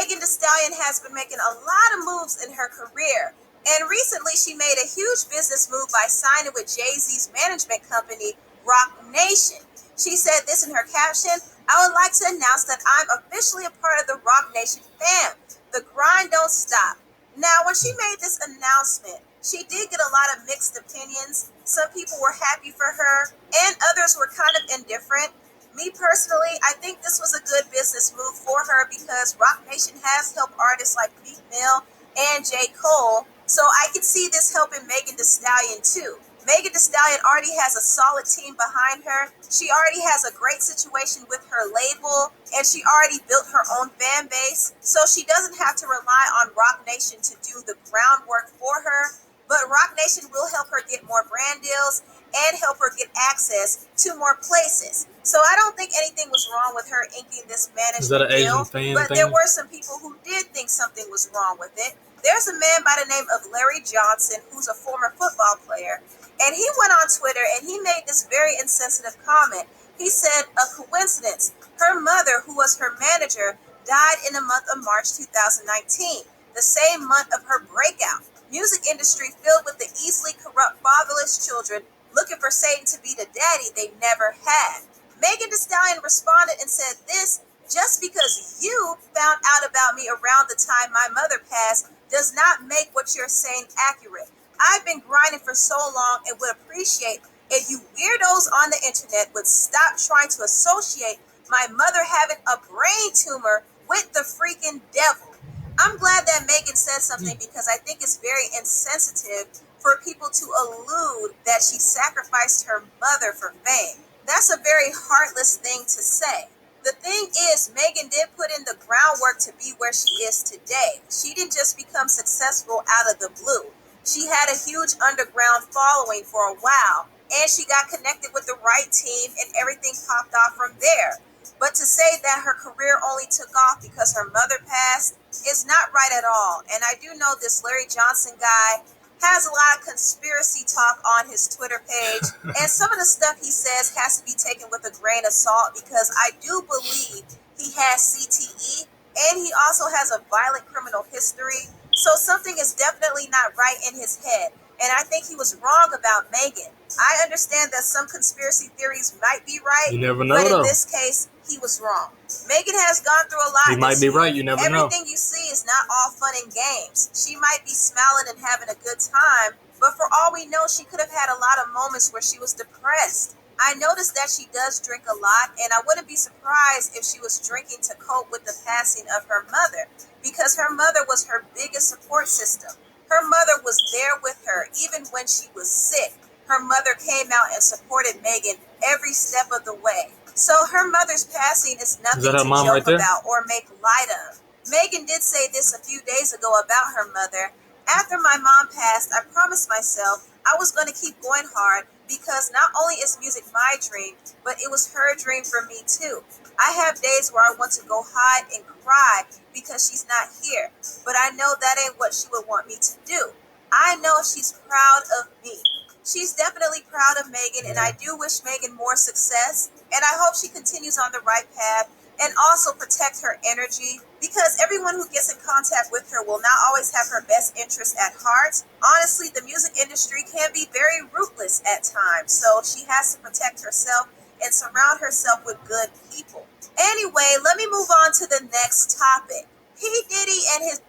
Megan Thee Stallion has been making a lot of moves in her career. And recently she made a huge business move by signing with Jay-Z's management company, Roc Nation. She said this in her caption: "I would like to announce that I'm officially a part of the Roc Nation fam. The grind don't stop." Now, when she made this announcement, she did get a lot of mixed opinions. Some people were happy for her, and others were kind of indifferent. Me personally, I think this was a good business move for her because Roc Nation has helped artists like Meek Mill and J. Cole, so I could see this helping Megan Thee Stallion too. Megan Thee Stallion already has a solid team behind her. She already has a great situation with her label, and she already built her own fan base, so she doesn't have to rely on Roc Nation to do the groundwork for her. But Roc Nation will help her get more brand deals and help her get access to more places. So I don't think anything was wrong with her inking this management deal, but there were some people who did think something was wrong with it. There's a man by the name of Larry Johnson, who's a former football player, and he went on Twitter and he made this very insensitive comment. He said, "A coincidence. Her mother, who was her manager, died in the month of March 2019, the same month of her breakout. Music industry filled with the easily corrupt fatherless children looking for Satan to be the daddy they never had." Megan Thee Stallion responded and said this: "Just because you found out about me around the time my mother passed does not make what you're saying accurate. I've been grinding for so long and would appreciate if you weirdos on the internet would stop trying to associate my mother having a brain tumor with the freaking devil." I'm glad that Megan said something because I think it's very insensitive for people to allude that she sacrificed her mother for fame. That's a very heartless thing to say. The thing is, Megan did put in the groundwork to be where she is today. She didn't just become successful out of the blue. She had a huge underground following for a while, and she got connected with the right team, and everything popped off from there. But to say that her career only took off because her mother passed is not right at all. And I do know this Larry Johnson guy has a lot of conspiracy talk on his Twitter page, and some of the stuff he says has to be taken with a grain of salt because I do believe he has CTE, and he also has a violent criminal history, so something is definitely not right in his head, and I think he was wrong about Megan. I understand that some conspiracy theories might be right, you never know, but though. In this case, he was wrong. Megan has gone through a lot. He might be right. You never know. Everything you see is not all fun and games. She might be smiling and having a good time, but for all we know, she could have had a lot of moments where she was depressed. I noticed that she does drink a lot, and I wouldn't be surprised if she was drinking to cope with the passing of her mother, because her mother was her biggest support system. Her mother was there with her, even when she was sick. Her mother came out and supported Megan every step of the way. So her mother's passing is nothing to joke about or make light of. Megan did say this a few days ago about her mother. "After my mom passed, I promised myself I was going to keep going hard because not only is music my dream, but it was her dream for me too. I have days where I want to go hide and cry because she's not here, but I know that ain't what she would want me to do. I know she's proud of me." She's definitely proud of Megan, and I do wish Megan more success, and I hope she continues on the right path and also protect her energy, because everyone who gets in contact with her will not always have her best interests at heart. Honestly, the music industry can be very ruthless at times, so she has to protect herself and surround herself with good people. Anyway, let me move on to the next topic. P. Diddy and his...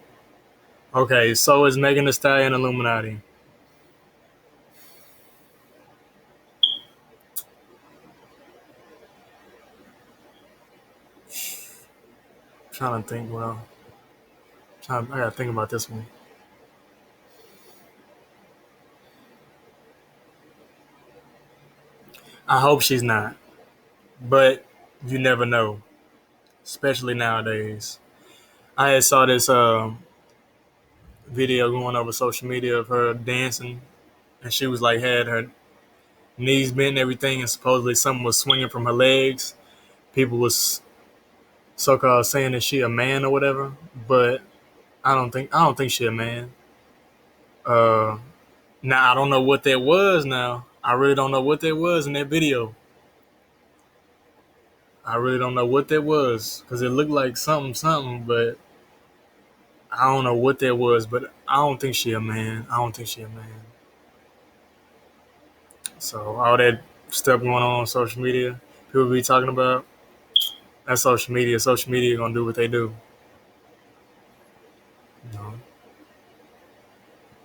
Okay, so is Megan Thee Stallion Illuminati? Trying to think. I gotta think about this one. I hope she's not, but you never know, especially nowadays. I had saw this video going over social media of her dancing, and she was like had her knees bent and everything, and supposedly something was swinging from her legs. People was so-called saying that she a man or whatever, but I don't think she a man. Now I don't know what that was. Now I really don't know what that was in that video. I really don't know what that was because it looked like something, but I don't know what that was, but I don't think she a man. I don't think she a man. So all that stuff going on social media, people be talking about, that's social media. Social media gonna do what they do.